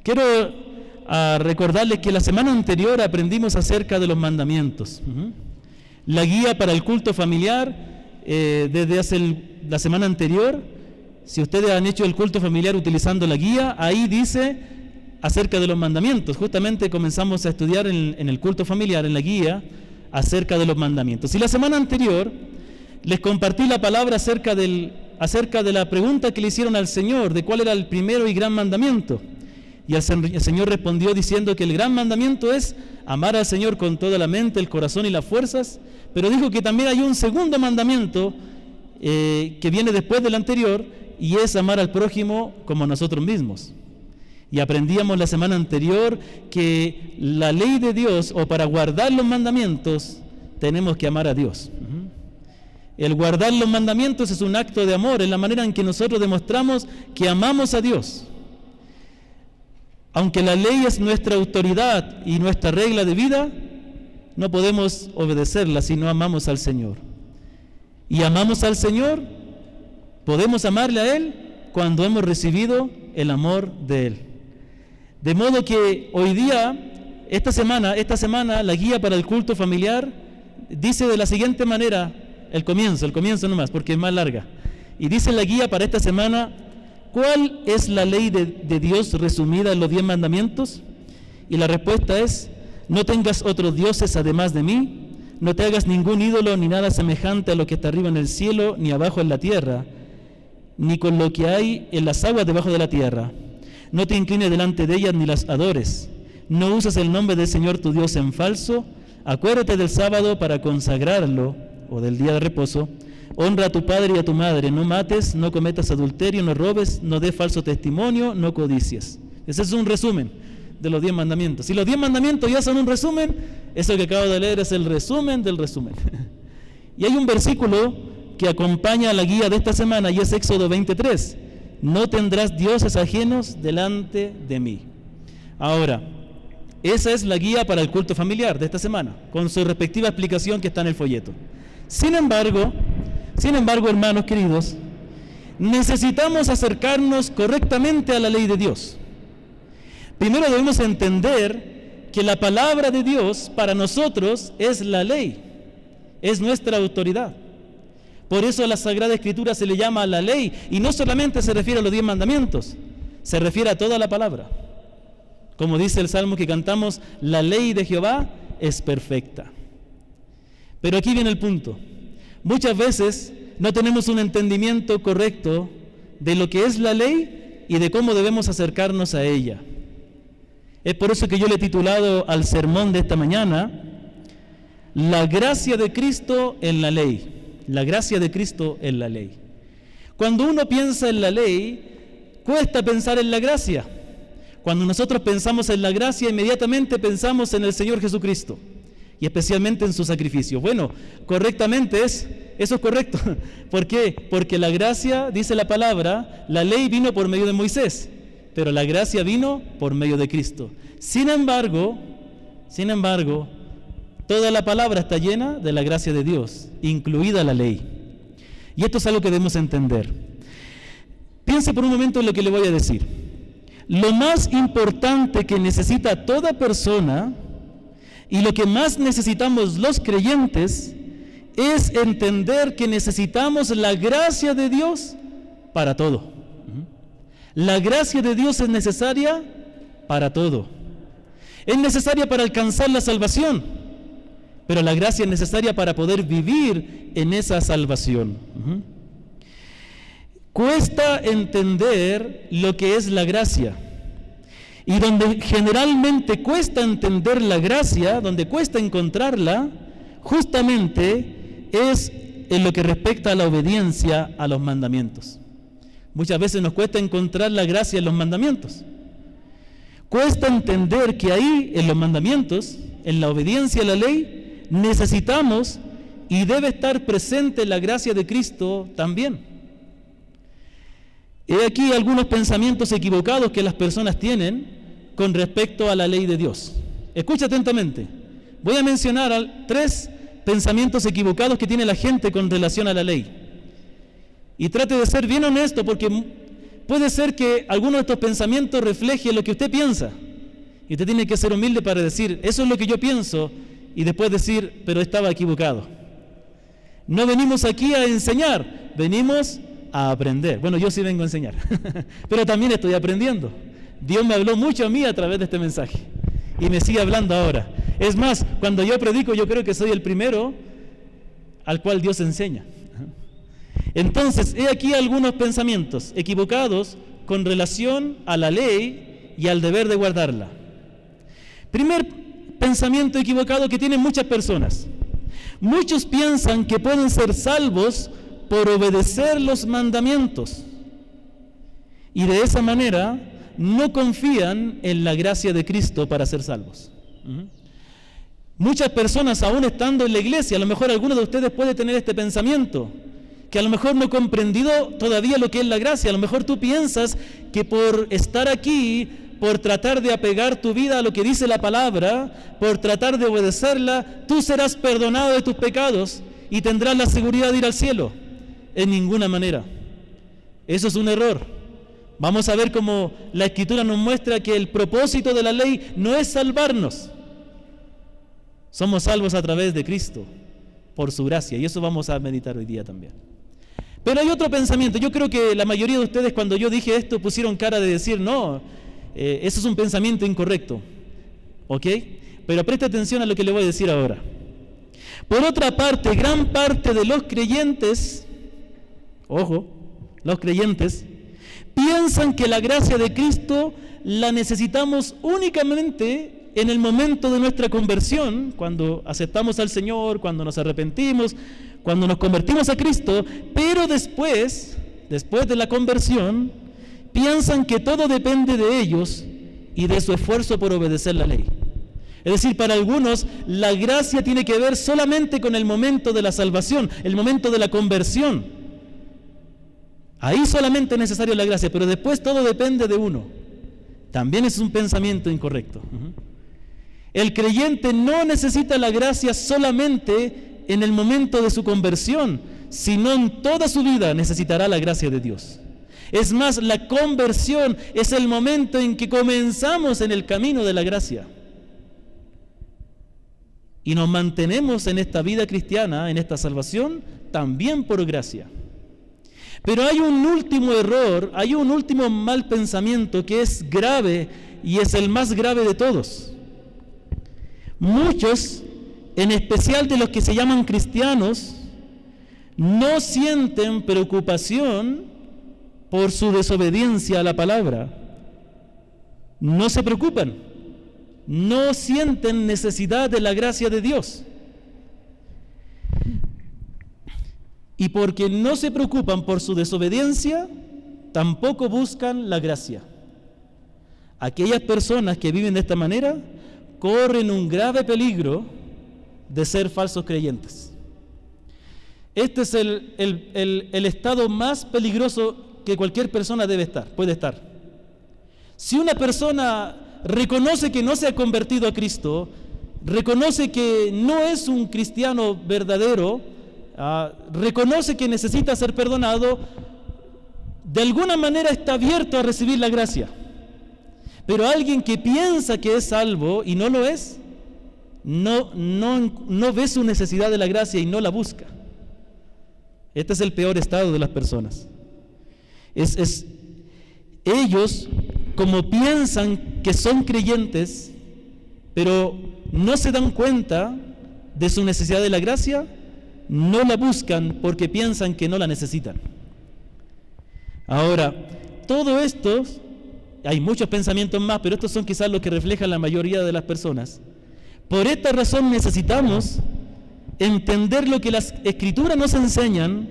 Quiero recordarles que la semana anterior aprendimos acerca de los mandamientos. La guía para el culto familiar, desde la semana anterior, si ustedes han hecho el culto familiar utilizando la guía, ahí dice acerca de los mandamientos. Justamente comenzamos a estudiar en el culto familiar, en la guía, acerca de los mandamientos. Y la semana anterior les compartí la palabra acerca de la pregunta que le hicieron al Señor, de cuál era el primero y gran mandamiento. Y el Señor respondió diciendo que el gran mandamiento es amar al Señor con toda la mente, el corazón y las fuerzas, pero dijo que también hay un segundo mandamiento que viene después del anterior, y es amar al prójimo como a nosotros mismos. Y aprendíamos la semana anterior que la ley de Dios, o para guardar los mandamientos, tenemos que amar a Dios. El guardar los mandamientos es un acto de amor, es la manera en que nosotros demostramos que amamos a Dios. Aunque la ley es nuestra autoridad y nuestra regla de vida, no podemos obedecerla si no amamos al Señor. Y amamos al Señor, podemos amarle a Él cuando hemos recibido el amor de Él. De modo que hoy día, esta semana, la guía para el culto familiar dice de la siguiente manera, el comienzo nomás, porque es más larga. Y dice la guía para esta semana: ¿cuál es la ley de Dios resumida en los 10 mandamientos? Y la respuesta es: no tengas otros dioses además de mí, no te hagas ningún ídolo ni nada semejante a lo que está arriba en el cielo, ni abajo en la tierra, ni con lo que hay en las aguas debajo de la tierra. No te inclines delante de ellas ni las adores. No uses el nombre del Señor tu Dios en falso. Acuérdate del sábado para consagrarlo, o del día de reposo. Honra a tu padre y a tu madre. No mates, no cometas adulterio, no robes, no des falso testimonio, no codicies. Ese es un resumen de los 10 mandamientos. Si los 10 mandamientos ya son un resumen, eso que acabo de leer es el resumen del resumen. Y hay un versículo que acompaña a la guía de esta semana, y es Éxodo 23. No tendrás dioses ajenos delante de mí. Ahora, esa es la guía para el culto familiar de esta semana, con su respectiva explicación que está en el folleto. Sin embargo, hermanos queridos, necesitamos acercarnos correctamente a la ley de Dios. Primero debemos entender que la palabra de Dios para nosotros es la ley, es nuestra autoridad. Por eso a la Sagrada Escritura se le llama la ley, y no solamente se refiere a los 10 mandamientos, se refiere a toda la palabra. Como dice el Salmo que cantamos, la ley de Jehová es perfecta. Pero aquí viene el punto. Muchas veces no tenemos un entendimiento correcto de lo que es la ley y de cómo debemos acercarnos a ella. Es por eso que yo le he titulado al sermón de esta mañana: la gracia de Cristo en la ley. La gracia de Cristo en la ley. Cuando uno piensa en la ley, cuesta pensar en la gracia. Cuando nosotros pensamos en la gracia, inmediatamente pensamos en el Señor Jesucristo, y especialmente en su sacrificio. Bueno, correctamente eso es correcto. ¿Por qué? Porque la gracia, dice la palabra, la ley vino por medio de Moisés, pero la gracia vino por medio de Cristo. Sin embargo, toda la palabra está llena de la gracia de Dios, incluida la ley. Y esto es algo que debemos entender. Piense por un momento en lo que le voy a decir. Lo más importante que necesita toda persona, y lo que más necesitamos los creyentes, es entender que necesitamos la gracia de Dios para todo. La gracia de Dios es necesaria para todo. Es necesaria para alcanzar la salvación, pero la gracia es necesaria para poder vivir en esa salvación. Cuesta entender lo que es la gracia. Y donde generalmente cuesta entender la gracia, donde cuesta encontrarla, justamente es en lo que respecta a la obediencia a los mandamientos. Muchas veces nos cuesta encontrar la gracia en los mandamientos. Cuesta entender que ahí, en los mandamientos, en la obediencia a la ley, necesitamos y debe estar presente la gracia de Cristo también. He aquí algunos pensamientos equivocados que las personas tienen con respecto a la ley de Dios. Escucha atentamente. Voy a mencionar 3 pensamientos equivocados que tiene la gente con relación a la ley. Y trate de ser bien honesto, porque puede ser que alguno de estos pensamientos refleje lo que usted piensa. Y usted tiene que ser humilde para decir, eso es lo que yo pienso, y después decir, pero estaba equivocado. No venimos aquí a enseñar, venimos a aprender. Bueno, yo sí vengo a enseñar, pero también estoy aprendiendo. Dios me habló mucho a mí a través de este mensaje y me sigue hablando ahora. Es más, cuando yo predico, yo creo que soy el primero al cual Dios enseña. Entonces, he aquí algunos pensamientos equivocados con relación a la ley y al deber de guardarla. Primer pensamiento equivocado que tienen muchas personas. Muchos piensan que pueden ser salvos por obedecer los mandamientos. Y de esa manera no confían en la gracia de Cristo para ser salvos. Muchas personas, aún estando en la iglesia, a lo mejor algunos de ustedes puede tener este pensamiento, que a lo mejor no ha comprendido todavía lo que es la gracia. A lo mejor tú piensas que por estar aquí, por tratar de apegar tu vida a lo que dice la palabra, por tratar de obedecerla, tú serás perdonado de tus pecados y tendrás la seguridad de ir al cielo. En ninguna manera. Eso es un error. Vamos a ver cómo la Escritura nos muestra que el propósito de la ley no es salvarnos. Somos salvos a través de Cristo, por su gracia, y eso vamos a meditar hoy día también. Pero hay otro pensamiento. Yo creo que la mayoría de ustedes, cuando yo dije esto, pusieron cara de decir, no, eso es un pensamiento incorrecto. ¿Ok? Pero preste atención a lo que le voy a decir ahora. Por otra parte, gran parte de los creyentes, ojo, los creyentes, piensan que la gracia de Cristo la necesitamos únicamente en el momento de nuestra conversión, cuando aceptamos al Señor, cuando nos arrepentimos, cuando nos convertimos a Cristo, pero después de la conversión, piensan que todo depende de ellos y de su esfuerzo por obedecer la ley. Es decir, para algunos, la gracia tiene que ver solamente con el momento de la salvación, el momento de la conversión. Ahí solamente es necesaria la gracia, pero después todo depende de uno. También es un pensamiento incorrecto. El creyente no necesita la gracia solamente en el momento de su conversión, sino en toda su vida necesitará la gracia de Dios. Es más, la conversión es el momento en que comenzamos en el camino de la gracia. Y nos mantenemos en esta vida cristiana, en esta salvación, también por gracia. Pero hay un último error, hay un último mal pensamiento que es grave y es el más grave de todos. Muchos, en especial de los que se llaman cristianos, no sienten preocupación por su desobediencia a la palabra. No se preocupan, no sienten necesidad de la gracia de Dios. Y porque no se preocupan por su desobediencia, tampoco buscan la gracia. Aquellas personas que viven de esta manera corren un grave peligro de ser falsos creyentes. Este es el estado más peligroso que cualquier persona puede estar. Si una persona reconoce que no se ha convertido a Cristo, reconoce que no es un cristiano verdadero, reconoce que necesita ser perdonado, de alguna manera está abierto a recibir la gracia. Pero alguien que piensa que es salvo y no lo es, no ve su necesidad de la gracia y no la busca. Este es el peor estado de las personas. Ellos, como piensan que son creyentes, pero no se dan cuenta de su necesidad de la gracia, no la buscan porque piensan que no la necesitan. Ahora, todo esto, hay muchos pensamientos más, pero estos son quizás los que reflejan la mayoría de las personas. Por esta razón necesitamos entender lo que las Escrituras nos enseñan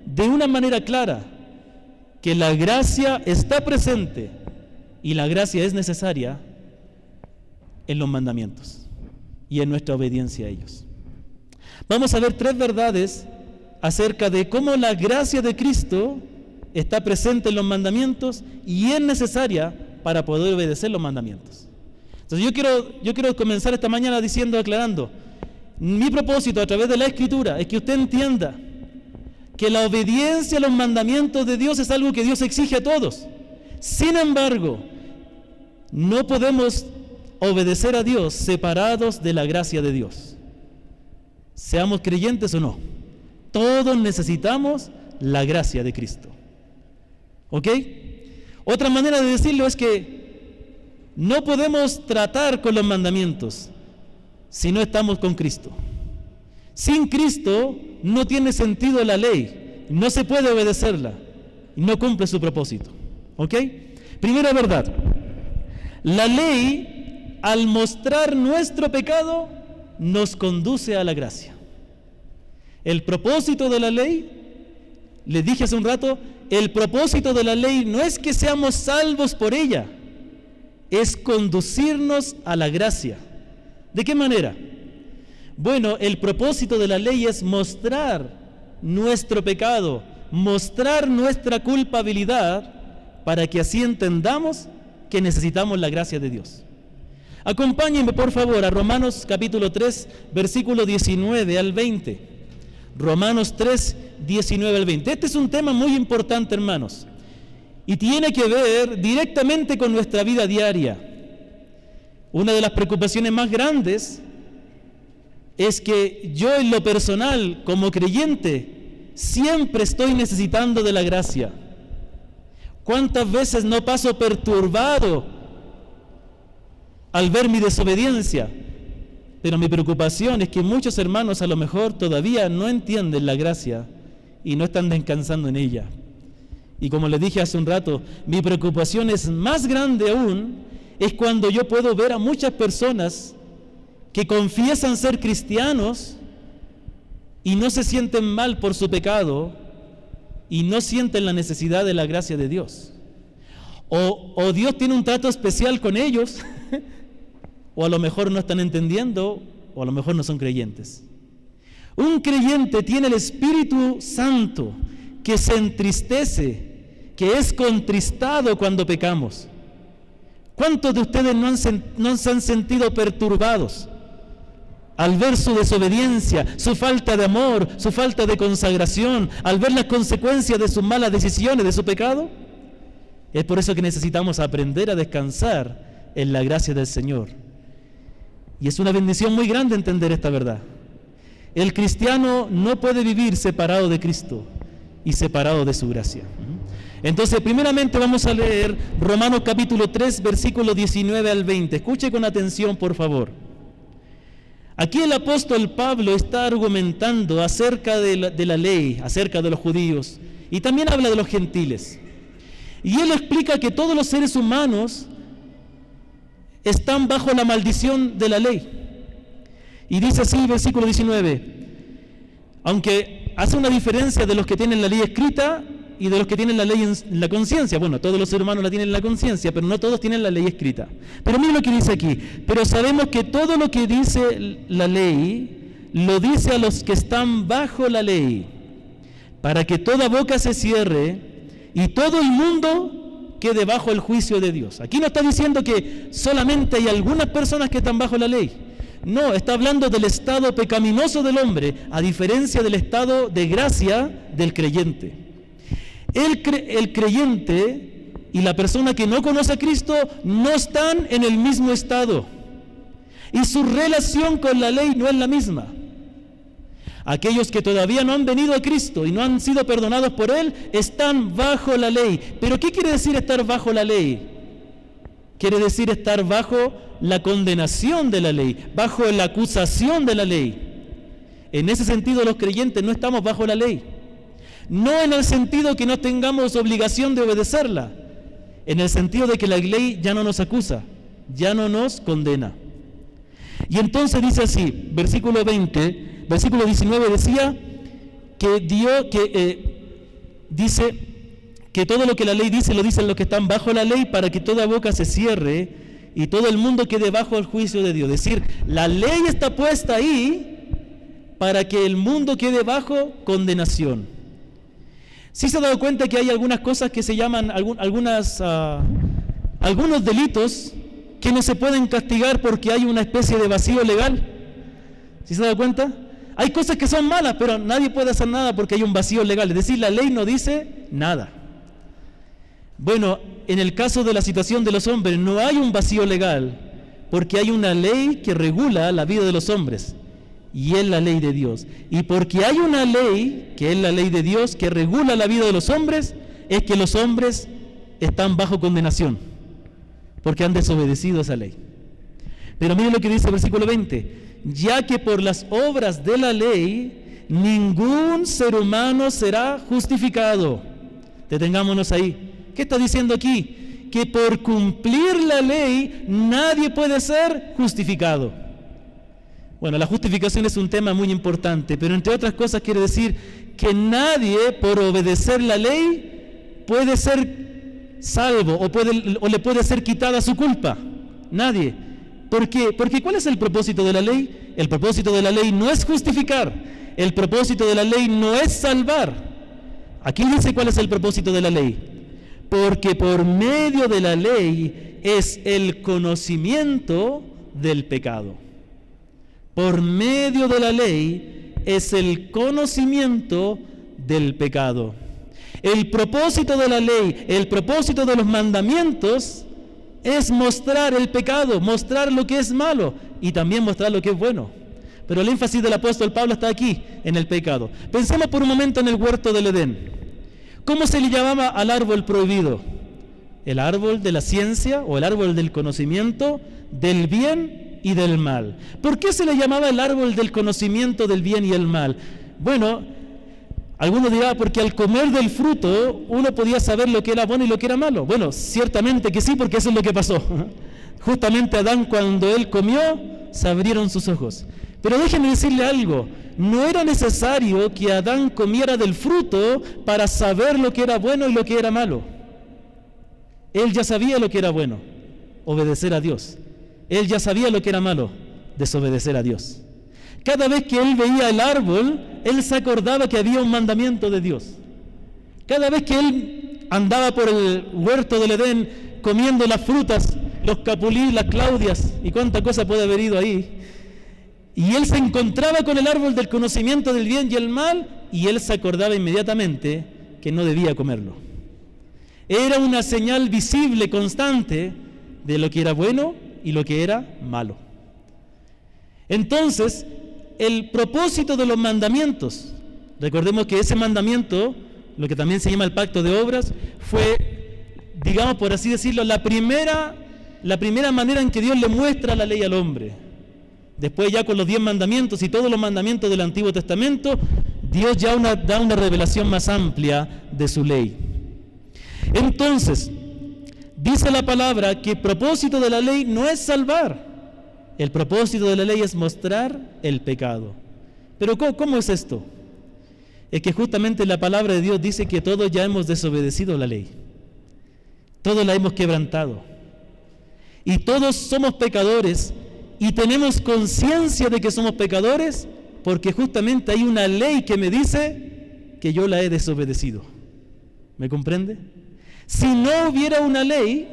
de una manera clara, que la gracia está presente y la gracia es necesaria en los mandamientos y en nuestra obediencia a ellos. Vamos a ver 3 verdades acerca de cómo la gracia de Cristo está presente en los mandamientos y es necesaria para poder obedecer los mandamientos. Entonces yo quiero comenzar esta mañana aclarando, mi propósito a través de la Escritura es que usted entienda que la obediencia a los mandamientos de Dios es algo que Dios exige a todos. Sin embargo, no podemos obedecer a Dios separados de la gracia de Dios. Seamos creyentes o no, todos necesitamos la gracia de Cristo. ¿Ok? Otra manera de decirlo es que no podemos tratar con los mandamientos si no estamos con Cristo. Sin Cristo no tiene sentido la ley, no se puede obedecerla y no cumple su propósito. ¿Ok? Primera verdad, la ley, al mostrar nuestro pecado, nos conduce a la gracia. El propósito de la ley, les dije hace un rato, el propósito de la ley no es que seamos salvos por ella, es conducirnos a la gracia. ¿De qué manera? Bueno, el propósito de la ley es mostrar nuestro pecado, mostrar nuestra culpabilidad, para que así entendamos que necesitamos la gracia de Dios. Acompáñenme por favor a Romanos capítulo 3, versículo 19 al 20. Romanos 3, 19 al 20. Este es un tema muy importante, hermanos, y tiene que ver directamente con nuestra vida diaria. Una de las preocupaciones más grandes es que yo en lo personal, como creyente, siempre estoy necesitando de la gracia. ¿Cuántas veces no paso perturbado al ver mi desobediencia? Pero mi preocupación es que muchos hermanos a lo mejor todavía no entienden la gracia y no están descansando en ella. Y como les dije hace un rato, mi preocupación es más grande aún, es cuando yo puedo ver a muchas personas que confiesan ser cristianos y no se sienten mal por su pecado y no sienten la necesidad de la gracia de Dios. O Dios tiene un trato especial con ellos, o a lo mejor no están entendiendo, o a lo mejor no son creyentes. Un creyente tiene el Espíritu Santo que se entristece, que es contristado cuando pecamos. ¿Cuántos de ustedes no se han sentido perturbados al ver su desobediencia, su falta de amor, su falta de consagración, al ver las consecuencias de sus malas decisiones, de su pecado? Es por eso que necesitamos aprender a descansar en la gracia del Señor. Y es una bendición muy grande entender esta verdad. El cristiano no puede vivir separado de Cristo y separado de su gracia. Entonces, primeramente vamos a leer Romanos capítulo 3, versículos 19 al 20. Escuche con atención, por favor. Aquí el apóstol Pablo está argumentando acerca de la ley, acerca de los judíos, y también habla de los gentiles. Y él explica que todos los seres humanos están bajo la maldición de la ley. Y dice así, versículo 19, aunque hace una diferencia de los que tienen la ley escrita y de los que tienen la ley en la conciencia. Bueno, todos los seres humanos la tienen en la conciencia, pero no todos tienen la ley escrita. Pero mira lo que dice aquí, pero sabemos que todo lo que dice la ley, lo dice a los que están bajo la ley, para que toda boca se cierre y todo el mundo quede bajo el juicio de Dios. Aquí no está diciendo que solamente hay algunas personas que están bajo la ley. No, está hablando del estado pecaminoso del hombre, a diferencia del estado de gracia del creyente. El creyente y la persona que no conoce a Cristo no están en el mismo estado. Y su relación con la ley no es la misma. Aquellos que todavía no han venido a Cristo y no han sido perdonados por Él, están bajo la ley. ¿Pero qué quiere decir estar bajo la ley? Quiere decir estar bajo la condenación de la ley, bajo la acusación de la ley. En ese sentido, los creyentes no estamos bajo la ley. No en el sentido que no tengamos obligación de obedecerla, en el sentido de que la ley ya no nos acusa, ya no nos condena. Y entonces dice así, versículo 19 decía dice que todo lo que la ley dice lo dicen los que están bajo la ley, para que toda boca se cierre y todo el mundo quede bajo el juicio de Dios. Es decir, la ley está puesta ahí para que el mundo quede bajo condenación. ¿Sí se ha dado cuenta que hay algunas cosas que se llaman, algunos delitos que no se pueden castigar porque hay una especie de vacío legal? ¿Sí se ha dado cuenta? Hay cosas que son malas, pero nadie puede hacer nada porque hay un vacío legal. Es decir, la ley no dice nada. Bueno, en el caso de la situación de los hombres no hay un vacío legal, porque hay una ley que regula la vida de los hombres, y es la ley de Dios. Y porque hay una ley, que es la ley de Dios, que regula la vida de los hombres, es que los hombres están bajo condenación, porque han desobedecido esa ley. Pero miren lo que dice el versículo 20: ya que por las obras de la ley ningún ser humano será justificado. Detengámonos ahí. ¿Qué está diciendo aquí? Que por cumplir la ley nadie puede ser justificado. Bueno, la justificación es un tema muy importante, pero entre otras cosas quiere decir que nadie por obedecer la ley puede ser salvo o le puede ser quitada su culpa. Nadie. ¿Por qué? Porque ¿cuál es el propósito de la ley? El propósito de la ley no es justificar. El propósito de la ley no es salvar. Aquí dice cuál es el propósito de la ley. Porque por medio de la ley es el conocimiento del pecado. Por medio de la ley es el conocimiento del pecado. El propósito de la ley, el propósito de los mandamientos es mostrar el pecado, mostrar lo que es malo y también mostrar lo que es bueno. Pero el énfasis del apóstol Pablo está aquí, en el pecado. Pensemos por un momento en el huerto del Edén. ¿Cómo se le llamaba al árbol prohibido? El árbol de la ciencia o el árbol del conocimiento del bien y del mal. ¿Por qué se le llamaba el árbol del conocimiento del bien y el mal? Bueno, algunos dirán porque al comer del fruto uno podía saber lo que era bueno y lo que era malo. Bueno, ciertamente que sí, porque eso es lo que pasó. Justamente Adán, cuando él comió, se abrieron sus ojos. Pero déjenme decirle algo, no era necesario que Adán comiera del fruto para saber lo que era bueno y lo que era malo. Él ya sabía lo que era bueno, obedecer a Dios. Él ya sabía lo que era malo, desobedecer a Dios. Cada vez que él veía el árbol, él se acordaba que había un mandamiento de Dios. Cada vez que él andaba por el huerto del Edén comiendo las frutas, los capulíes, las claudias y cuánta cosa puede haber ido ahí, y él se encontraba con el árbol del conocimiento del bien y el mal, y él se acordaba inmediatamente que no debía comerlo. Era una señal visible, constante, de lo que era bueno y lo que era malo. Entonces, el propósito de los mandamientos, recordemos que ese mandamiento, lo que también se llama el pacto de obras, fue, digamos por así decirlo, la primera manera en que Dios le muestra la ley al hombre. Después ya con los 10 mandamientos y todos los mandamientos del Antiguo Testamento, Dios ya da una revelación más amplia de su ley. Entonces, dice la palabra que el propósito de la ley no es salvar. El propósito de la ley es mostrar el pecado. Pero ¿cómo es esto? Es que justamente la palabra de Dios dice que todos ya hemos desobedecido la ley. Todos la hemos quebrantado. Y todos somos pecadores. Y tenemos conciencia de que somos pecadores porque justamente hay una ley que me dice que yo la he desobedecido. ¿Me comprende? Si no hubiera una ley,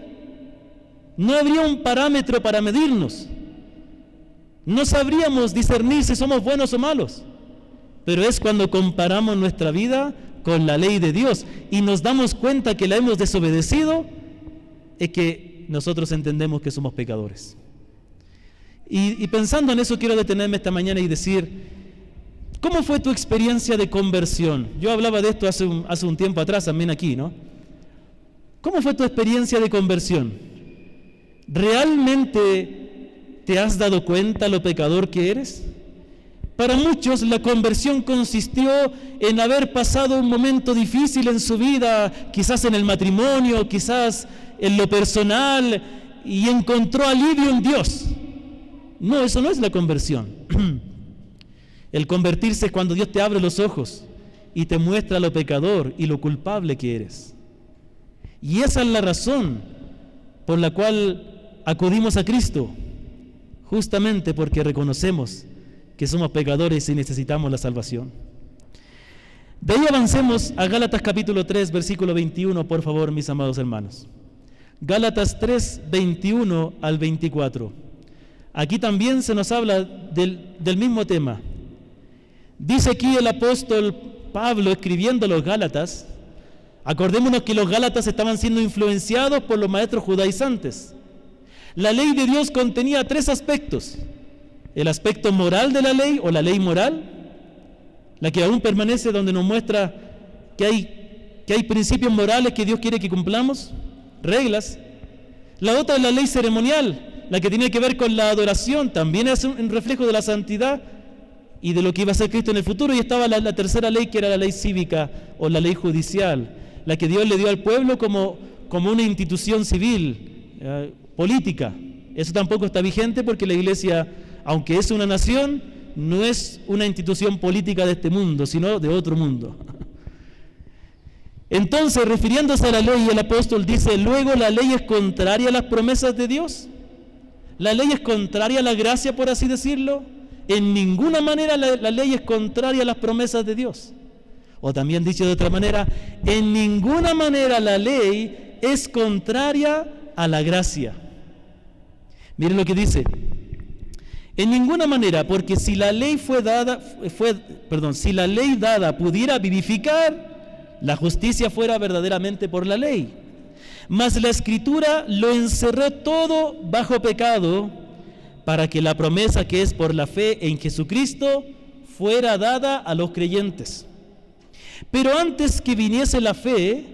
no habría un parámetro para medirnos. No sabríamos discernir si somos buenos o malos. Pero es cuando comparamos nuestra vida con la ley de Dios y nos damos cuenta que la hemos desobedecido, es que nosotros entendemos que somos pecadores. Y pensando en eso quiero detenerme esta mañana y decir, ¿cómo fue tu experiencia de conversión? Yo hablaba de esto hace un tiempo atrás también aquí, ¿no? ¿Cómo fue tu experiencia de conversión? ¿Realmente te has dado cuenta lo pecador que eres? Para muchos la conversión consistió en haber pasado un momento difícil en su vida, quizás en el matrimonio, quizás en lo personal, y encontró alivio en Dios. No, eso no es la conversión. El convertirse es cuando Dios te abre los ojos y te muestra lo pecador y lo culpable que eres. Y esa es la razón por la cual acudimos a Cristo, justamente porque reconocemos que somos pecadores y necesitamos la salvación. De ahí avancemos a Gálatas capítulo 3, versículo 21, por favor, mis amados hermanos. Gálatas 3, 21 al 24. Aquí también se nos habla del mismo tema. Dice aquí el apóstol Pablo, escribiendo a los Gálatas, Acordémonos que los Gálatas estaban siendo influenciados por los maestros judaizantes. La ley de Dios contenía 3 aspectos: el aspecto moral de la ley, o la ley moral, la que aún permanece, donde nos muestra que hay principios morales que Dios quiere que cumplamos, reglas. La otra es la ley ceremonial, la que tiene que ver con la adoración, también es un reflejo de la santidad y de lo que iba a ser Cristo en el futuro. Y estaba la tercera ley, que era la ley cívica o la ley judicial, la que Dios le dio al pueblo como una institución civil, política. Eso tampoco está vigente, porque la iglesia, aunque es una nación, no es una institución política de este mundo, sino de otro mundo. Entonces, refiriéndose a la ley, el apóstol dice: luego la ley es contraria a las promesas de Dios. La ley es contraria a la gracia, por así decirlo. En ninguna manera la ley es contraria a las promesas de Dios. O también dicho de otra manera, en ninguna manera la ley es contraria a la gracia. Miren lo que dice: en ninguna manera, porque si la ley si la ley dada pudiera vivificar, la justicia fuera verdaderamente por la ley. Mas la Escritura lo encerró todo bajo pecado, para que la promesa que es por la fe en Jesucristo fuera dada a los creyentes. Pero antes que viniese la fe,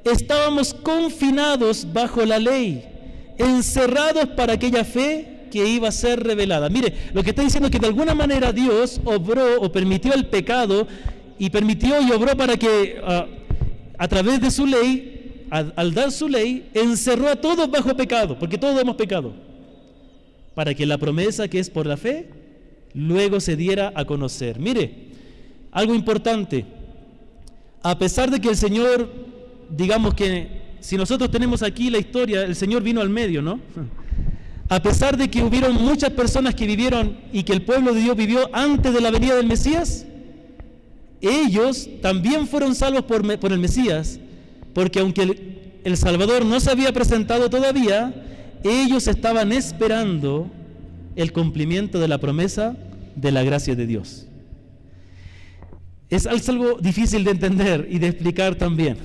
estábamos confinados bajo la ley, encerrados para aquella fe que iba a ser revelada. Mire, lo que está diciendo es que de alguna manera Dios obró o permitió el pecado, y permitió y obró para que a través de su ley, al dar su ley, encerró a todos bajo pecado, porque todos hemos pecado, para que la promesa que es por la fe luego se diera a conocer. Mire, algo importante: a pesar de que el Señor, digamos que si nosotros tenemos aquí la historia, el Señor vino al medio, ¿no? A pesar de que hubieron muchas personas que vivieron y que el pueblo de Dios vivió antes de la venida del Mesías, ellos también fueron salvos por el Mesías, porque aunque el Salvador no se había presentado todavía, ellos estaban esperando el cumplimiento de la promesa de la gracia de Dios. Es algo difícil de entender y de explicar también,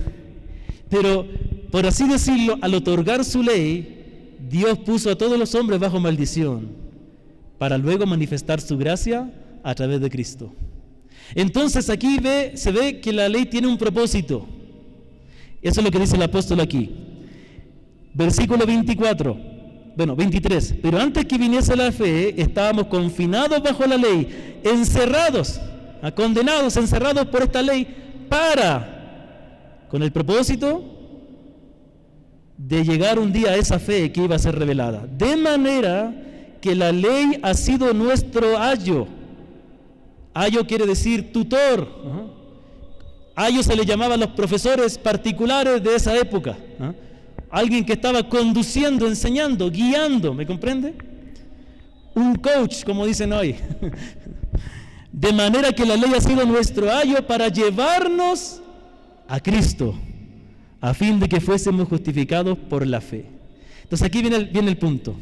pero por así decirlo, al otorgar su ley, Dios puso a todos los hombres bajo maldición, para luego manifestar su gracia a través de Cristo. Entonces aquí se ve que la ley tiene un propósito. Eso es lo que dice el apóstol aquí. Versículo 23. Pero antes que viniese la fe, estábamos confinados bajo la ley, encerrados, condenados, encerrados por esta ley, con el propósito de llegar un día a esa fe que iba a ser revelada. De manera que la ley ha sido nuestro ayo. Ayo quiere decir tutor. Ayo se le llamaba a los profesores particulares de esa época. Alguien que estaba conduciendo, enseñando, guiando, ¿me comprende? Un coach, como dicen hoy. De manera que la ley ha sido nuestro ayo para llevarnos a Cristo, a fin de que fuésemos justificados por la fe. Entonces aquí viene el punto.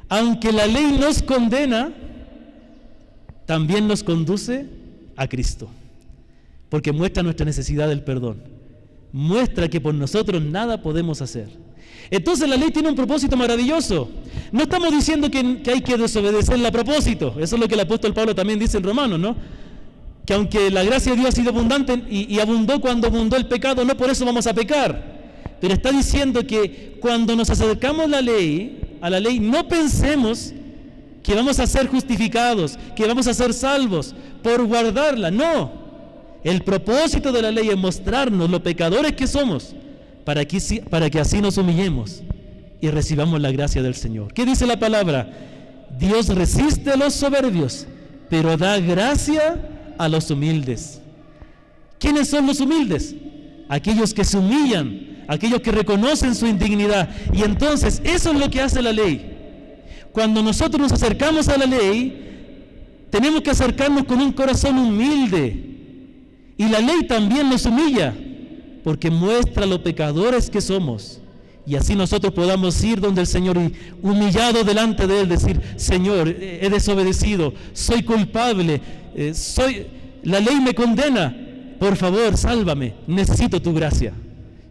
Aunque la ley nos condena, también nos conduce a Cristo, porque muestra nuestra necesidad del perdón, muestra que por nosotros nada podemos hacer. Entonces la ley tiene un propósito maravilloso. No estamos diciendo que hay que desobedecerla a propósito. Eso es lo que el apóstol Pablo también dice en Romanos, ¿no? Que aunque la gracia de Dios ha sido abundante y abundó cuando abundó el pecado, no por eso vamos a pecar. Pero está diciendo que cuando nos acercamos a la ley, no pensemos que vamos a ser justificados, que vamos a ser salvos por guardarla. No, el propósito de la ley es mostrarnos lo pecadores que somos, para que así nos humillemos y recibamos la gracia del Señor. ¿Qué dice la palabra? Dios resiste a los soberbios, pero da gracia a los humildes. ¿Quiénes son los humildes? Aquellos que se humillan, aquellos que reconocen su indignidad. Y entonces eso es lo que hace la ley. Cuando nosotros nos acercamos a la ley, tenemos que acercarnos con un corazón humilde. Y la ley también nos humilla, porque muestra lo pecadores que somos. Y así nosotros podamos ir donde el Señor y humillado delante de Él, decir: Señor, he desobedecido, soy culpable, la ley me condena, por favor, sálvame, necesito tu gracia.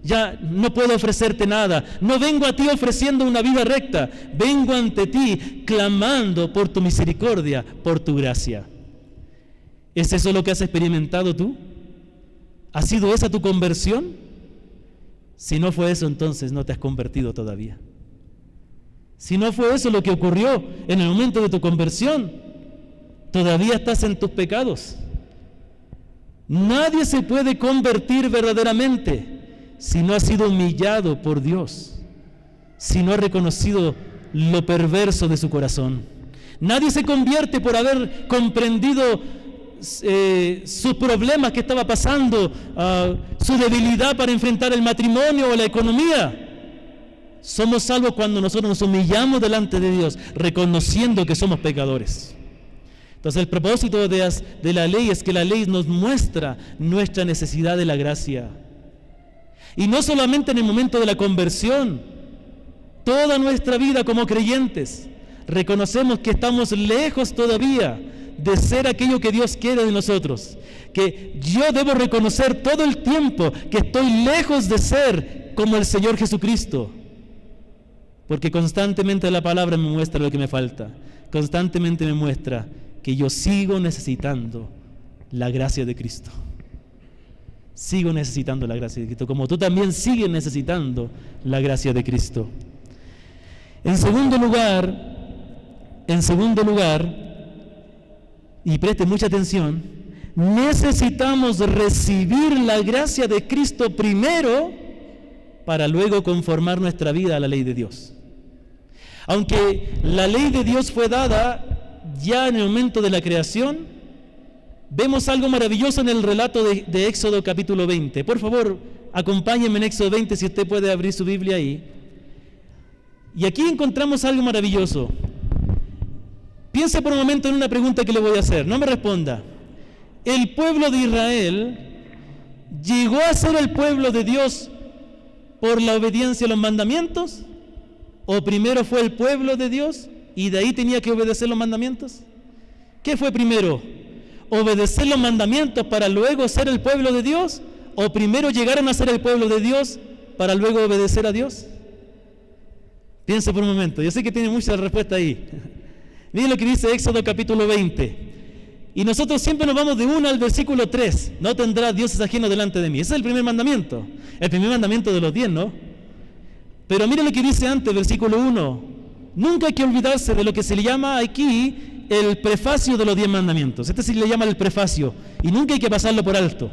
Ya no puedo ofrecerte nada. No vengo a ti ofreciendo una vida recta. Vengo ante ti clamando por tu misericordia, por tu gracia. ¿Es eso lo que has experimentado tú? ¿Ha sido esa tu conversión? Si no fue eso, entonces no te has convertido todavía. Si no fue eso lo que ocurrió en el momento de tu conversión, todavía estás en tus pecados. Nadie se puede convertir verdaderamente si no ha sido humillado por Dios, si no ha reconocido lo perverso de su corazón. Nadie se convierte por haber comprendido sus problemas que estaba pasando, su debilidad para enfrentar el matrimonio o la economía. Somos salvos cuando nosotros nos humillamos delante de Dios, reconociendo que somos pecadores. Entonces el propósito de la ley es que la ley nos muestra nuestra necesidad de la gracia. Y no solamente en el momento de la conversión, toda nuestra vida como creyentes, reconocemos que estamos lejos todavía de ser aquello que Dios quiere de nosotros. Que yo debo reconocer todo el tiempo que estoy lejos de ser como el Señor Jesucristo. Porque constantemente la palabra me muestra lo que me falta. Constantemente me muestra que yo sigo necesitando la gracia de Cristo. Sigo necesitando la gracia de Cristo, como tú también sigues necesitando la gracia de Cristo. En segundo lugar, y preste mucha atención, necesitamos recibir la gracia de Cristo primero para luego conformar nuestra vida a la ley de Dios. Aunque la ley de Dios fue dada ya en el momento de la creación, vemos algo maravilloso en el relato de Éxodo capítulo 20. Por favor, acompáñenme en Éxodo 20 si usted puede abrir su Biblia ahí. Y aquí encontramos algo maravilloso. Piense por un momento en una pregunta que le voy a hacer. No me responda. ¿El pueblo de Israel llegó a ser el pueblo de Dios por la obediencia a los mandamientos? ¿O primero fue el pueblo de Dios y de ahí tenía que obedecer los mandamientos? ¿Qué fue primero? ¿Obedecer los mandamientos para luego ser el pueblo de Dios? ¿O primero llegaron a ser el pueblo de Dios para luego obedecer a Dios? Piense por un momento. Yo sé que tiene mucha respuesta ahí. Miren lo que dice Éxodo capítulo 20. Y nosotros siempre nos vamos de 1 al versículo 3. No tendrás dioses ajenos delante de mí. Ese es el primer mandamiento. El primer mandamiento de los 10, ¿no? Pero miren lo que dice antes, versículo 1. Nunca hay que olvidarse de lo que se le llama aquí el prefacio de los 10 mandamientos. Este se le llama el prefacio. Y nunca hay que pasarlo por alto.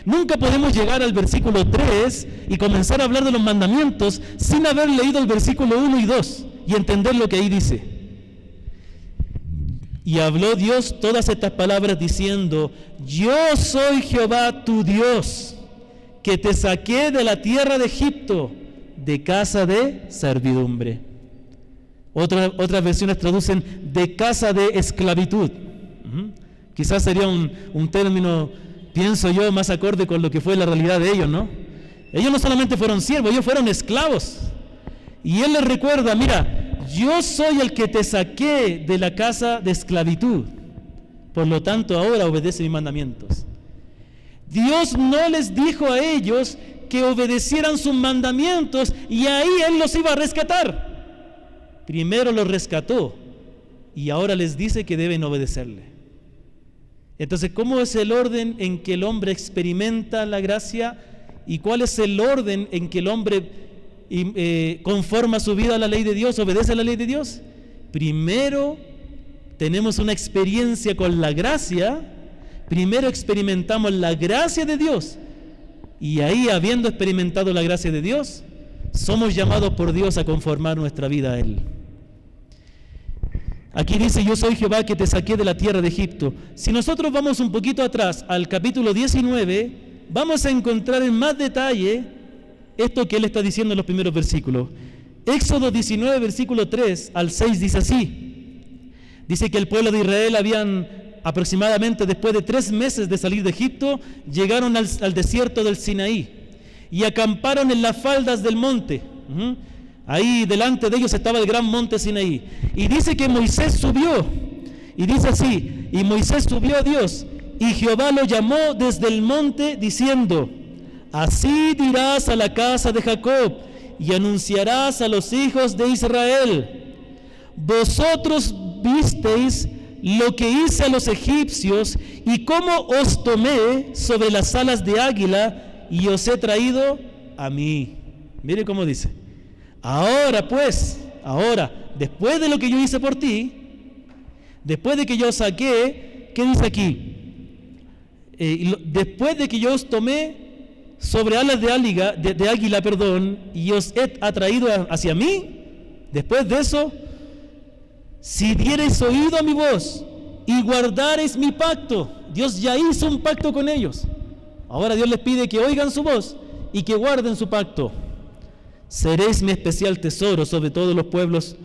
Nunca podemos llegar al versículo 3 y comenzar a hablar de los mandamientos sin haber leído el versículo 1 y 2 y entender lo que ahí dice. Y habló Dios todas estas palabras diciendo: yo soy Jehová tu Dios, que te saqué de la tierra de Egipto, de casa de servidumbre. Otras versiones traducen de casa de esclavitud. Quizás sería un término, pienso yo, más acorde con lo que fue la realidad de ellos, ¿no? Ellos no solamente fueron siervos, ellos fueron esclavos. Y Él les recuerda: mira, yo soy el que te saqué de la casa de esclavitud. Por lo tanto, ahora obedece mis mandamientos. Dios no les dijo a ellos que obedecieran sus mandamientos y ahí Él los iba a rescatar. Primero los rescató y ahora les dice que deben obedecerle. Entonces, ¿cómo es el orden en que el hombre experimenta la gracia? ¿Y cuál es el orden en que el hombre conforma su vida a la ley de Dios, obedece a la ley de Dios? Primero tenemos una experiencia con la gracia, primero experimentamos la gracia de Dios, y ahí, habiendo experimentado la gracia de Dios, somos llamados por Dios a conformar nuestra vida a Él. Aquí dice: yo soy Jehová que te saqué de la tierra de Egipto. Si nosotros vamos un poquito atrás al capítulo 19, vamos a encontrar en más detalle esto que Él está diciendo en los primeros versículos. Éxodo 19, versículo 3 al 6 dice así. Dice que el pueblo de Israel habían aproximadamente, después de 3 meses de salir de Egipto, llegaron al desierto del Sinaí y acamparon en las faldas del monte. Ahí delante de ellos estaba el gran monte Sinaí. Y dice que Moisés subió. Y dice así: y Moisés subió a Dios, y Jehová lo llamó desde el monte diciendo: Así dirás a la casa de Jacob y anunciarás a los hijos de Israel: vosotros visteis lo que hice a los egipcios y cómo os tomé sobre las alas de águila y os he traído a mí. Mire cómo dice: ahora pues, después de lo que yo hice por ti, después de que yo saqué, ¿qué dice aquí? Después de que yo os tomé sobre alas de águila, y os he atraído hacia mí, después de eso, si diereis oído a mi voz y guardareis mi pacto. Dios ya hizo un pacto con ellos. Ahora Dios les pide que oigan su voz y que guarden su pacto. Seréis mi especial tesoro sobre todos los pueblos,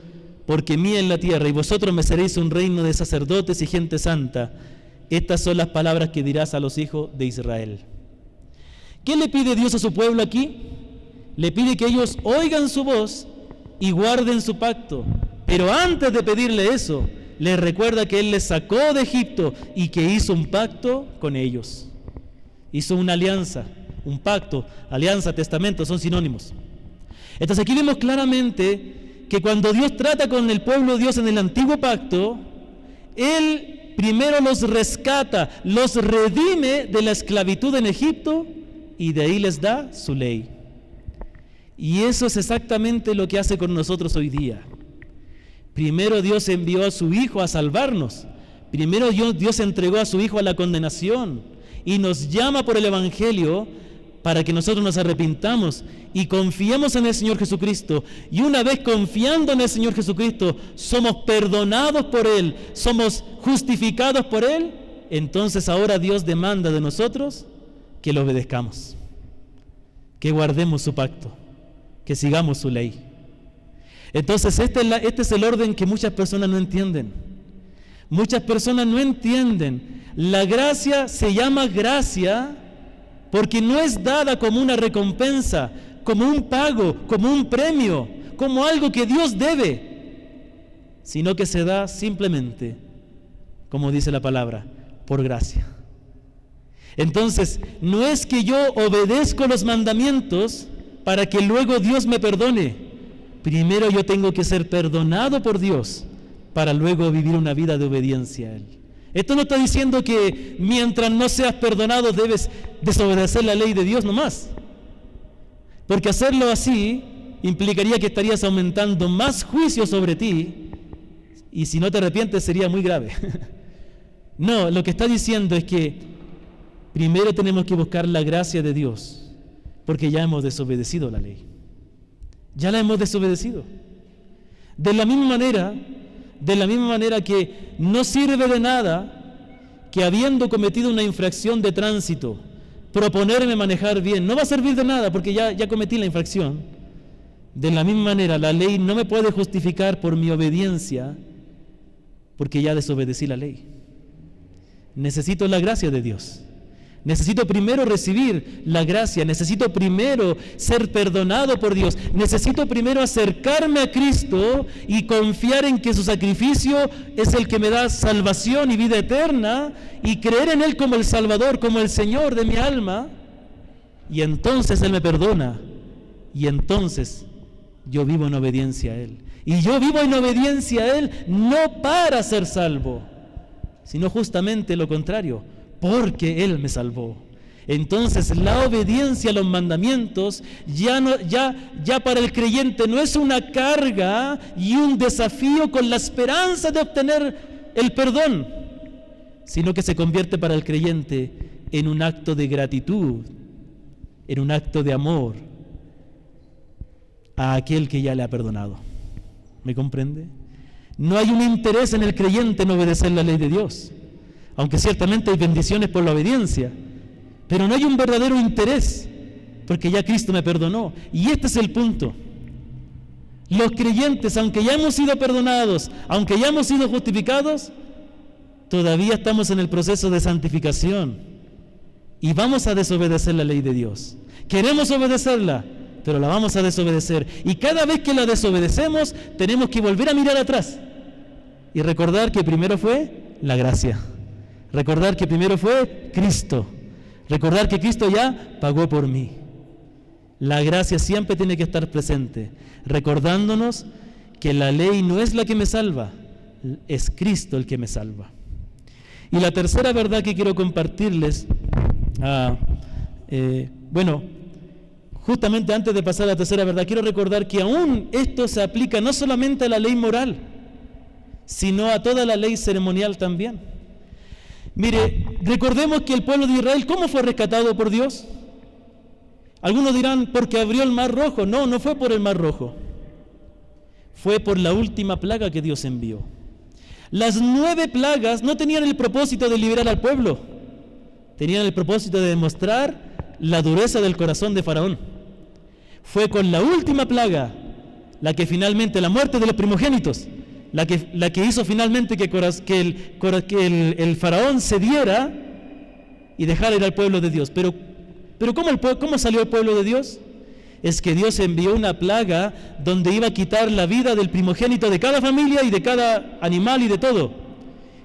porque mía es la tierra, y vosotros me seréis un reino de sacerdotes y gente santa. Estas son las palabras que dirás a los hijos de Israel. ¿Qué le pide Dios a su pueblo aquí? Le pide que ellos oigan su voz y guarden su pacto. Pero antes de pedirle eso, les recuerda que Él les sacó de Egipto y que hizo un pacto con ellos. Hizo una alianza, un pacto, alianza, testamento, son sinónimos. Entonces aquí vemos claramente que cuando Dios trata con el pueblo de Dios en el antiguo pacto, Él primero los rescata, los redime de la esclavitud en Egipto y de ahí les da su ley. Y eso es exactamente lo que hace con nosotros hoy día. Primero Dios envió a su Hijo a salvarnos. Primero Dios entregó a su Hijo a la condenación y nos llama por el Evangelio para que nosotros nos arrepintamos y confiemos en el Señor Jesucristo. Y una vez confiando en el Señor Jesucristo, somos perdonados por Él, somos justificados por Él. Entonces ahora Dios demanda de nosotros que lo obedezcamos, que guardemos su pacto, que sigamos su ley. Entonces este es el orden que muchas personas no entienden. Muchas personas no entienden. La gracia se llama gracia porque no es dada como una recompensa, como un pago, como un premio, como algo que Dios debe, sino que se da simplemente, como dice la palabra, por gracia. Entonces, no es que yo obedezco los mandamientos para que luego Dios me perdone. Primero yo tengo que ser perdonado por Dios para luego vivir una vida de obediencia a Él. Esto no está diciendo que mientras no seas perdonado debes desobedecer la ley de Dios nomás. Porque hacerlo así implicaría que estarías aumentando más juicio sobre ti y si no te arrepientes sería muy grave. No, lo que está diciendo es que primero tenemos que buscar la gracia de Dios porque ya hemos desobedecido la ley. Ya la hemos desobedecido. De la misma manera que no sirve de nada que habiendo cometido una infracción de tránsito, proponerme manejar bien, no va a servir de nada porque ya cometí la infracción. De la misma manera, la ley no me puede justificar por mi obediencia porque ya desobedecí la ley. Necesito la gracia de Dios. Necesito primero recibir la gracia, necesito primero ser perdonado por Dios, necesito primero acercarme a Cristo y confiar en que su sacrificio es el que me da salvación y vida eterna y creer en Él como el Salvador, como el Señor de mi alma, y entonces Él me perdona y entonces yo vivo en obediencia a Él. Y yo vivo en obediencia a Él no para ser salvo, sino justamente lo contrario, porque Él me salvó. Entonces la obediencia a los mandamientos ya para el creyente no es una carga y un desafío con la esperanza de obtener el perdón, sino que se convierte para el creyente en un acto de gratitud, en un acto de amor a aquel que ya le ha perdonado. ¿Me comprende? No hay un interés en el creyente en obedecer la ley de Dios, aunque ciertamente hay bendiciones por la obediencia, pero no hay un verdadero interés, porque ya Cristo me perdonó. Y este es el punto. Los creyentes, aunque ya hemos sido perdonados, aunque ya hemos sido justificados, todavía estamos en el proceso de santificación y vamos a desobedecer la ley de Dios. Queremos obedecerla, pero la vamos a desobedecer. Y cada vez que la desobedecemos, tenemos que volver a mirar atrás y recordar que primero fue la gracia. Recordar que primero fue Cristo. Recordar que Cristo ya pagó por mí. La gracia siempre tiene que estar presente, recordándonos que la ley no es la que me salva, es Cristo el que me salva. Y la tercera verdad que quiero compartirles, justamente antes de pasar a la tercera verdad, quiero recordar que aún esto se aplica no solamente a la ley moral, sino a toda la ley ceremonial también. Mire, recordemos que el pueblo de Israel, ¿cómo fue rescatado por Dios? Algunos dirán, porque abrió el mar rojo. No, no fue por el mar rojo. Fue por la última plaga que Dios envió. Las 9 plagas no tenían el propósito de liberar al pueblo. Tenían el propósito de demostrar la dureza del corazón de Faraón. Fue con la última plaga, la que finalmente, la muerte de los primogénitos, la que hizo finalmente que el Faraón cediera y dejara ir al pueblo de Dios. Pero ¿cómo salió el pueblo de Dios? Es que Dios envió una plaga donde iba a quitar la vida del primogénito de cada familia y de cada animal y de todo.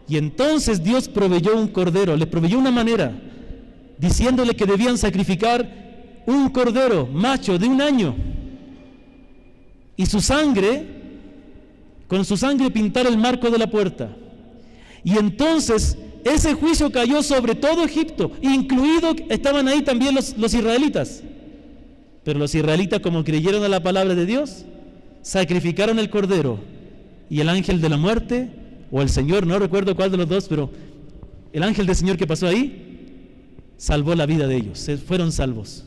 Y entonces Dios proveyó un cordero, les proveyó una manera, diciéndole que debían sacrificar un cordero macho de 1 año y con su sangre pintar el marco de la puerta. Y entonces ese juicio cayó sobre todo Egipto, incluido estaban ahí también los israelitas. Pero los israelitas, como creyeron a la palabra de Dios, sacrificaron el cordero, y el ángel de la muerte, o el Señor, no recuerdo cuál de los dos, pero el ángel del Señor que pasó ahí salvó la vida de ellos, fueron salvos.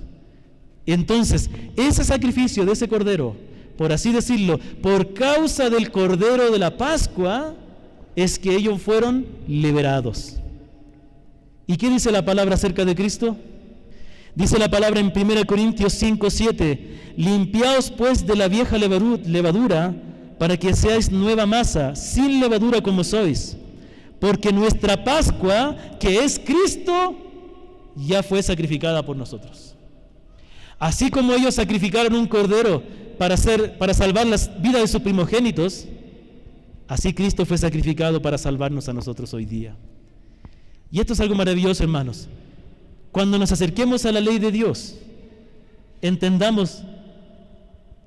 Entonces, ese sacrificio de ese cordero, por así decirlo, por causa del cordero de la Pascua, es que ellos fueron liberados. ¿Y qué dice la palabra acerca de Cristo? Dice la palabra en 1 Corintios 5:7: limpiaos pues de la vieja levadura, para que seáis nueva masa, sin levadura como sois, porque nuestra Pascua, que es Cristo, ya fue sacrificada por nosotros. Así como ellos sacrificaron un cordero para salvar las vidas de sus primogénitos, así Cristo fue sacrificado para salvarnos a nosotros hoy día. Y esto es algo maravilloso, hermanos. Cuando nos acerquemos a la ley de Dios, entendamos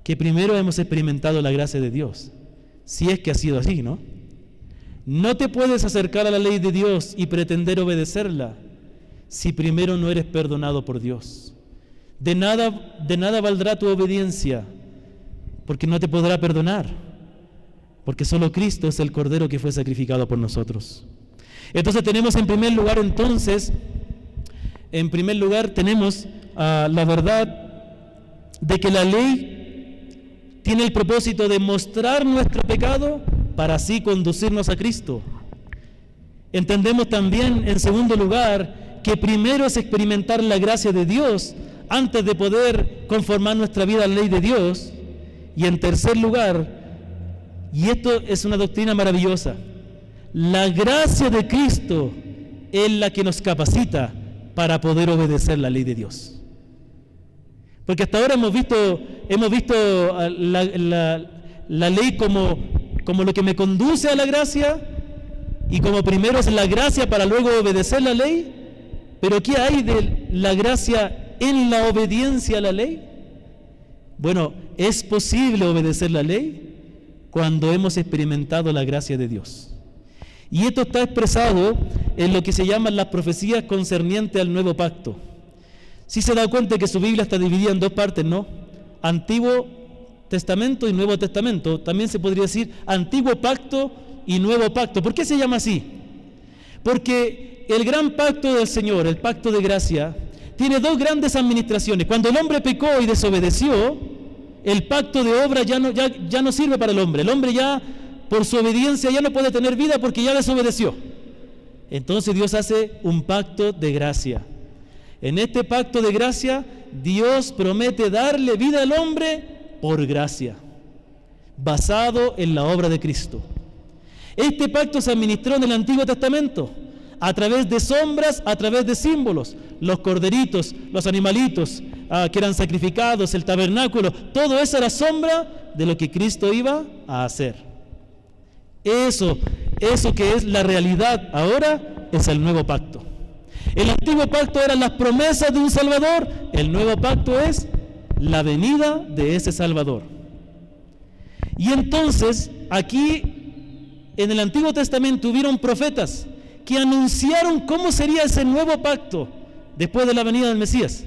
que primero hemos experimentado la gracia de Dios, si es que ha sido así, ¿no? No te puedes acercar a la ley de Dios y pretender obedecerla si primero no eres perdonado por Dios. De nada valdrá tu obediencia, porque no te podrá perdonar, porque solo Cristo es el Cordero que fue sacrificado por nosotros. Entonces tenemos en primer lugar tenemos la verdad de que la ley tiene el propósito de mostrar nuestro pecado para así conducirnos a Cristo. Entendemos también, en segundo lugar, que primero es experimentar la gracia de Dios antes de poder conformar nuestra vida a la ley de Dios. Y en tercer lugar, y esto es una doctrina maravillosa, la gracia de Cristo es la que nos capacita para poder obedecer la ley de Dios. Porque hasta ahora hemos visto la ley como lo que me conduce a la gracia, y como primero es la gracia para luego obedecer la ley. Pero ¿qué hay de la gracia en la obediencia a la ley? Bueno, es posible obedecer la ley cuando hemos experimentado la gracia de Dios. Y esto está expresado en lo que se llaman las profecías concernientes al nuevo pacto. Si se da cuenta que su Biblia está dividida en 2 partes, ¿no? Antiguo Testamento y Nuevo Testamento. También se podría decir Antiguo Pacto y Nuevo Pacto. ¿Por qué se llama así? Porque el gran pacto del Señor, el pacto de gracia, tiene 2 grandes administraciones. Cuando el hombre pecó y desobedeció, el pacto de obra ya no sirve para el hombre. El hombre ya, por su obediencia, ya no puede tener vida porque ya desobedeció. Entonces Dios hace un pacto de gracia. En este pacto de gracia, Dios promete darle vida al hombre por gracia, basado en la obra de Cristo. Este pacto se administró en el Antiguo Testamento, a través de sombras, a través de símbolos, los corderitos, los animalitos que eran sacrificados, el tabernáculo, todo eso era sombra de lo que Cristo iba a hacer. Eso que es la realidad ahora es el nuevo pacto. El antiguo pacto eran las promesas de un Salvador, el nuevo pacto es la venida de ese Salvador. Y entonces, aquí en el Antiguo Testamento hubieron profetas que anunciaron cómo sería ese nuevo pacto después de la venida del Mesías.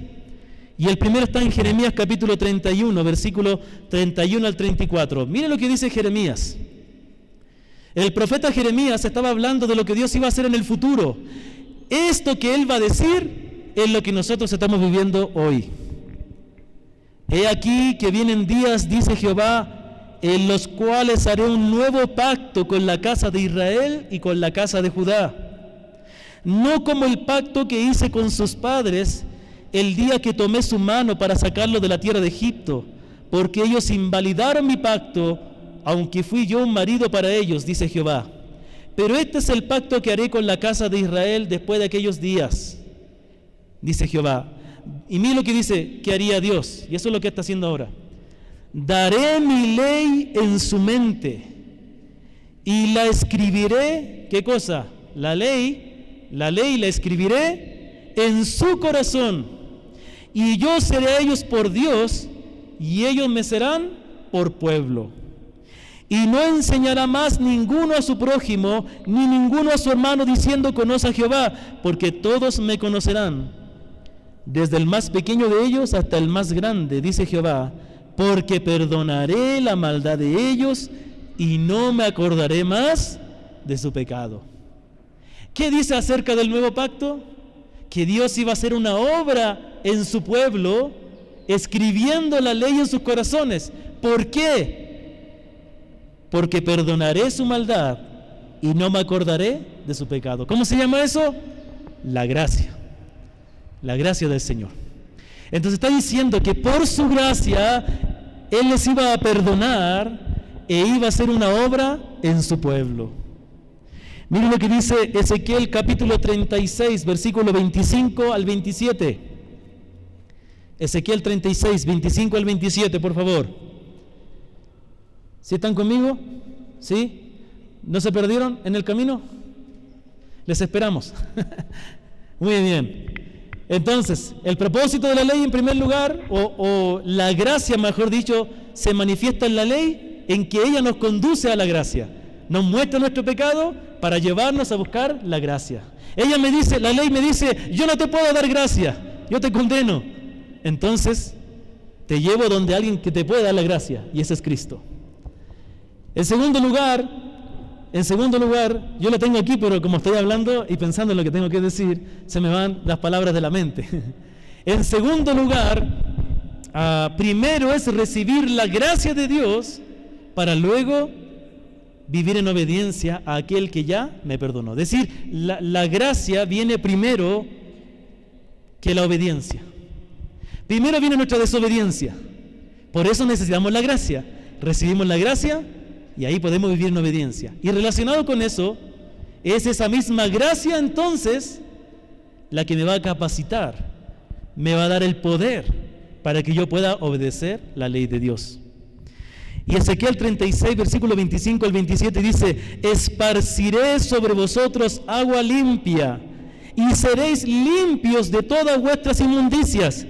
Y el primero está en Jeremías capítulo 31, versículo 31 al 34. Miren lo que dice Jeremías. El profeta Jeremías estaba hablando de lo que Dios iba a hacer en el futuro. Esto que él va a decir es lo que nosotros estamos viviendo hoy. He aquí que vienen días, dice Jehová, en los cuales haré un nuevo pacto con la casa de Israel y con la casa de Judá. No como el pacto que hice con sus padres el día que tomé su mano para sacarlo de la tierra de Egipto, porque ellos invalidaron mi pacto, aunque fui yo un marido para ellos, dice Jehová. Pero este es el pacto que haré con la casa de Israel después de aquellos días, dice Jehová. Y mira lo que dice que haría Dios, y eso es lo que está haciendo ahora. Daré mi ley en su mente y la escribiré, ¿qué cosa? La ley la escribiré en su corazón, y yo seré a ellos por Dios, y ellos me serán por pueblo. Y no enseñará más ninguno a su prójimo, ni ninguno a su hermano, diciendo, conoce a Jehová, porque todos me conocerán, desde el más pequeño de ellos hasta el más grande, dice Jehová, porque perdonaré la maldad de ellos, y no me acordaré más de su pecado. ¿Qué dice acerca del nuevo pacto? Que Dios iba a hacer una obra en su pueblo, escribiendo la ley en sus corazones. ¿Por qué? Porque perdonaré su maldad y no me acordaré de su pecado. ¿Cómo se llama eso? La gracia del Señor. Entonces está diciendo que por su gracia Él les iba a perdonar e iba a hacer una obra en su pueblo. Miren lo que dice Ezequiel capítulo 36, versículo 25 al 27. Ezequiel 36, 25 al 27, por favor. ¿Sí están conmigo? ¿Sí? ¿No se perdieron en el camino? Les esperamos. Muy bien. Entonces, el propósito de la ley en primer lugar, o la gracia, mejor dicho, se manifiesta en la ley, en que ella nos conduce a la gracia. Nos muestra nuestro pecado para llevarnos a buscar la gracia. Ella me dice, la ley me dice, yo no te puedo dar gracia, yo te condeno. Entonces, te llevo donde alguien que te puede dar la gracia, y ese es Cristo. En segundo lugar, yo lo tengo aquí, pero como estoy hablando y pensando en lo que tengo que decir, se me van las palabras de la mente. En segundo lugar, primero es recibir la gracia de Dios para luego vivir en obediencia a aquel que ya me perdonó. Es decir, la gracia viene primero que la obediencia. Primero viene nuestra desobediencia. Por eso necesitamos la gracia. Recibimos la gracia y ahí podemos vivir en obediencia. Y relacionado con eso, es esa misma gracia entonces la que me va a capacitar, me va a dar el poder para que yo pueda obedecer la ley de Dios. Y Ezequiel 36, versículo 25 al 27 dice, esparciré sobre vosotros agua limpia, y seréis limpios de todas vuestras inmundicias,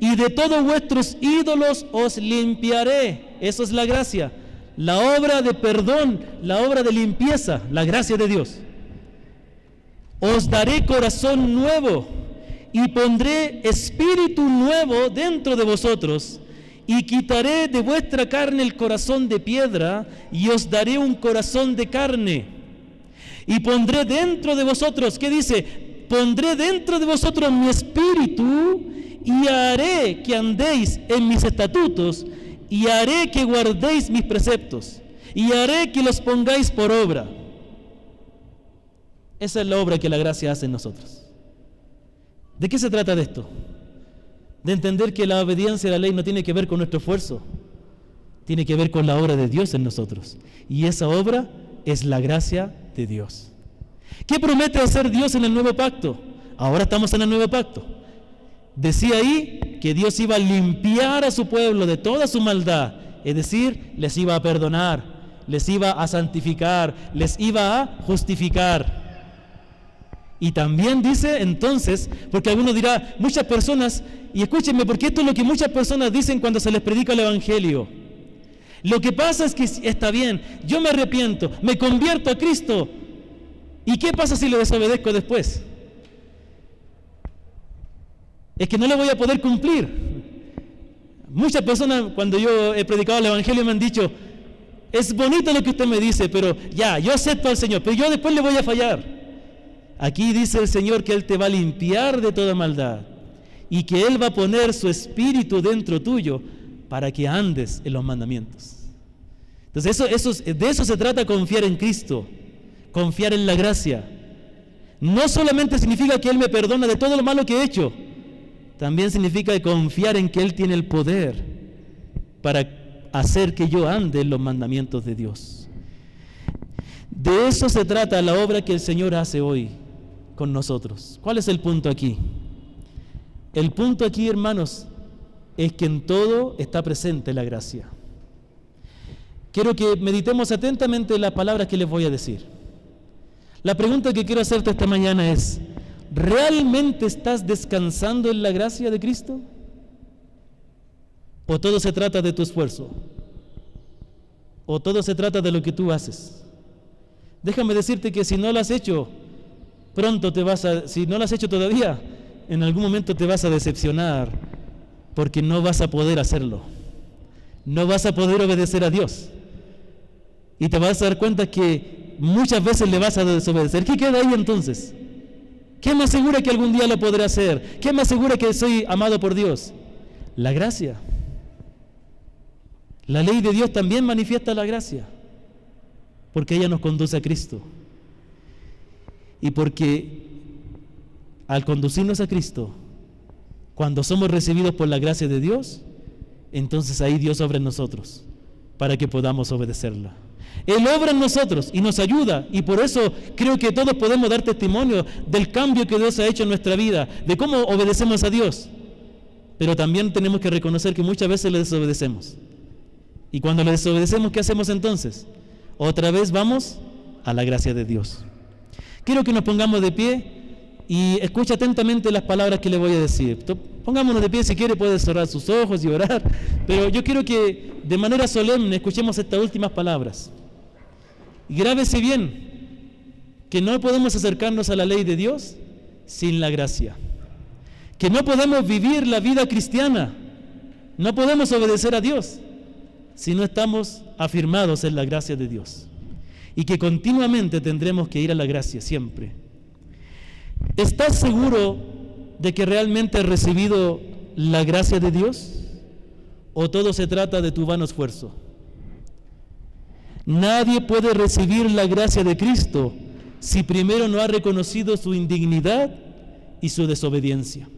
y de todos vuestros ídolos os limpiaré. Eso es la gracia, la obra de perdón, la obra de limpieza, la gracia de Dios. Os daré corazón nuevo, y pondré espíritu nuevo dentro de vosotros, y quitaré de vuestra carne el corazón de piedra, y os daré un corazón de carne. Y pondré dentro de vosotros, ¿qué dice? Pondré dentro de vosotros mi espíritu, y haré que andéis en mis estatutos, y haré que guardéis mis preceptos, y haré que los pongáis por obra. Esa es la obra que la gracia hace en nosotros. ¿De qué se trata de esto? De entender que la obediencia a la ley no tiene que ver con nuestro esfuerzo, tiene que ver con la obra de Dios en nosotros. Y esa obra es la gracia de Dios. ¿Qué promete hacer Dios en el nuevo pacto? Ahora estamos en el nuevo pacto. Decía ahí que Dios iba a limpiar a su pueblo de toda su maldad, es decir, les iba a perdonar, les iba a santificar, les iba a justificar. Y también dice entonces, porque alguno dirá, muchas personas, y escúchenme, porque esto es lo que muchas personas dicen cuando se les predica el Evangelio. Lo que pasa es que está bien, yo me arrepiento, me convierto a Cristo, ¿y qué pasa si le desobedezco después? Es que no le voy a poder cumplir. Muchas personas cuando yo he predicado el Evangelio me han dicho, es bonito lo que usted me dice, pero ya, yo acepto al Señor, pero yo después le voy a fallar. Aquí dice el Señor que Él te va a limpiar de toda maldad y que Él va a poner su espíritu dentro tuyo para que andes en los mandamientos. Entonces de eso se trata confiar en Cristo, confiar en la gracia. No solamente significa que Él me perdona de todo lo malo que he hecho, también significa confiar en que Él tiene el poder para hacer que yo ande en los mandamientos de Dios. De eso se trata la obra que el Señor hace hoy con nosotros. ¿Cuál es el punto aquí? El punto aquí, hermanos, es que en todo está presente la gracia. Quiero que meditemos atentamente las palabras que les voy a decir. La pregunta que quiero hacerte esta mañana es, ¿realmente estás descansando en la gracia de Cristo? ¿O todo se trata de tu esfuerzo? ¿O todo se trata de lo que tú haces? Déjame decirte que si no lo has hecho, si no lo has hecho todavía, en algún momento te vas a decepcionar, porque no vas a poder hacerlo. No vas a poder obedecer a Dios. Y te vas a dar cuenta que muchas veces le vas a desobedecer. ¿Qué queda ahí entonces? ¿Qué me asegura que algún día lo podré hacer? ¿Qué me asegura que soy amado por Dios? La gracia. La ley de Dios también manifiesta la gracia, porque ella nos conduce a Cristo. Y porque al conducirnos a Cristo, cuando somos recibidos por la gracia de Dios, entonces ahí Dios obra en nosotros para que podamos obedecerla. Él obra en nosotros y nos ayuda, y por eso creo que todos podemos dar testimonio del cambio que Dios ha hecho en nuestra vida, de cómo obedecemos a Dios. Pero también tenemos que reconocer que muchas veces le desobedecemos. Y cuando le desobedecemos, ¿qué hacemos entonces? Otra vez vamos a la gracia de Dios. Quiero que nos pongamos de pie y escucha atentamente las palabras que le voy a decir. Pongámonos de pie, si quiere puede cerrar sus ojos y orar, pero yo quiero que de manera solemne escuchemos estas últimas palabras. Y grábese bien que no podemos acercarnos a la ley de Dios sin la gracia. Que no podemos vivir la vida cristiana, no podemos obedecer a Dios si no estamos afirmados en la gracia de Dios. Y que continuamente tendremos que ir a la gracia, siempre. ¿Estás seguro de que realmente has recibido la gracia de Dios? ¿O todo se trata de tu vano esfuerzo? Nadie puede recibir la gracia de Cristo si primero no ha reconocido su indignidad y su desobediencia.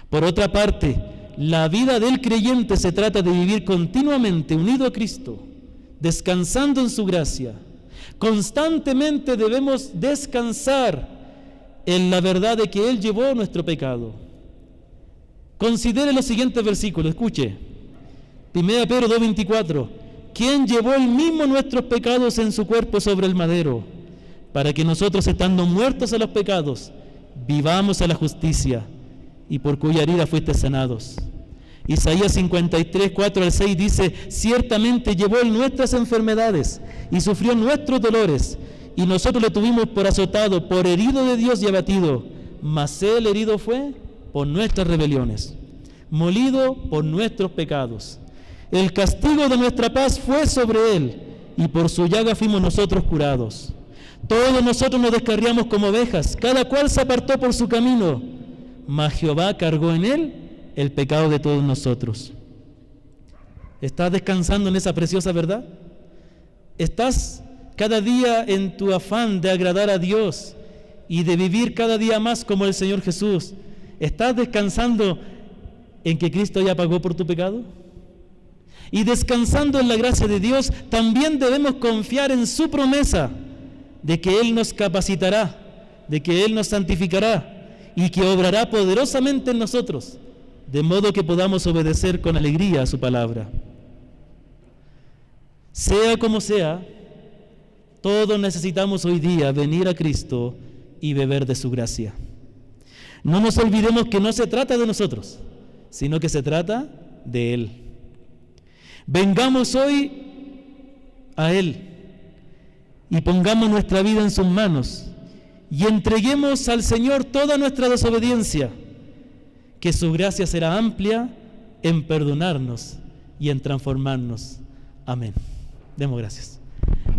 Por otra parte, la vida del creyente se trata de vivir continuamente unido a Cristo, descansando en su gracia. Constantemente debemos descansar en la verdad de que Él llevó nuestro pecado. Considere los siguientes versículos, escuche. 1 Pedro 2:24, quien llevó Él mismo nuestros pecados en su cuerpo sobre el madero, para que nosotros, estando muertos a los pecados, vivamos a la justicia, y por cuya herida fuiste sanados. Isaías 53, 4 al 6 dice, ciertamente llevó Él nuestras enfermedades y sufrió nuestros dolores, y nosotros lo tuvimos por azotado, por herido de Dios y abatido, mas Él herido fue por nuestras rebeliones, molido por nuestros pecados. El castigo de nuestra paz fue sobre Él, y por su llaga fuimos nosotros curados. Todos nosotros nos descarriamos como ovejas, cada cual se apartó por su camino, mas Jehová cargó en Él el pecado de todos nosotros. ¿Estás descansando en esa preciosa verdad? ¿Estás cada día en tu afán de agradar a Dios y de vivir cada día más como el Señor Jesús? ¿Estás descansando en que Cristo ya pagó por tu pecado? Y descansando en la gracia de Dios, también debemos confiar en su promesa de que Él nos capacitará, de que Él nos santificará y que obrará poderosamente en nosotros, de modo que podamos obedecer con alegría a su palabra. Sea como sea, todos necesitamos hoy día venir a Cristo y beber de su gracia. No nos olvidemos que no se trata de nosotros, sino que se trata de Él. Vengamos hoy a Él y pongamos nuestra vida en sus manos y entreguemos al Señor toda nuestra desobediencia, que su gracia será amplia en perdonarnos y en transformarnos. Amén. Demos gracias.